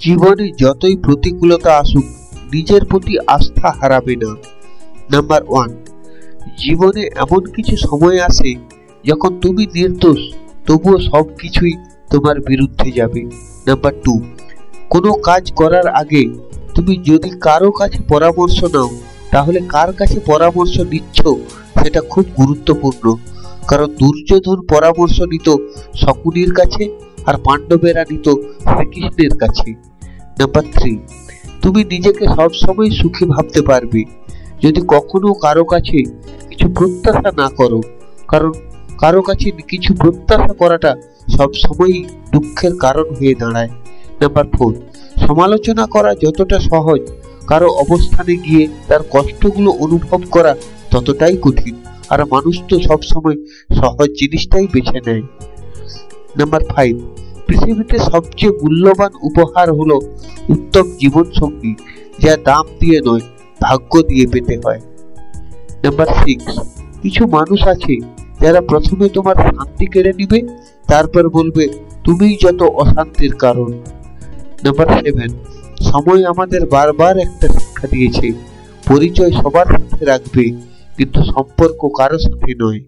জীবনে যতই প্রতিকূলতা আসুক নিজের প্রতি আস্থা হারাবে না। নাম্বার 1, জীবনে এমন কিছু সময় আসে যখন তুমি নির্দোষ, তবুও সবকিছুই তোমার বিরুদ্ধে যাবে। নাম্বার 2, কোনো কাজ করার আগে তুমি যদি কারো কাছে পরামর্শ নাও, তাহলে কার কাছে পরামর্শ নিচ্ছ সেটা খুব গুরুত্বপূর্ণ। কারণ দুর্যোধন পরামর্শ নিত শকুনির কাছে, আর পাণ্ডবেরা নিত শ্রীকৃষ্ণের কাছে। নাম্বার 3, তুমি নিজেকে সবসময় সুখী ভাবতে পারবে যদি কখনো কারো কাছে কিছু প্রত্যাশা না করো, কারণ কারো কাছে কিছু প্রত্যাশা করাটা সবসময়ই দুঃখের কারণ হয়ে দাঁড়ায়। নাম্বার 4, সমালোচনা করা যতটা সহজ, কারো অবস্থানে গিয়ে তার কষ্টগুলো অনুভব করা ততটাই কঠিন। আর মানুষ তো সবসময় সহজ জিনিসটাই বেছে নেয়। নাম্বার 5, পৃথিবীতে সবচেয়ে মূল্যবান উপহার হলো উত্তম জীবন সঙ্গী, যা দাম দিয়ে নয় ভাগ্য দিয়ে পেতে হয়। নাম্বার 6, কিছু মানুষ আছে যারা প্রথমে তোমার শান্তি কেড়ে নিবে, তারপর বলবে তুমিই যত অশান্তির কারণ। নাম্বার 7, সময় আমাদের বারবার একটা শিক্ষা দিয়েছে, পরিচয় সবার সাথে রাখবে কিন্তু সম্পর্ক কারো সাথে নয়।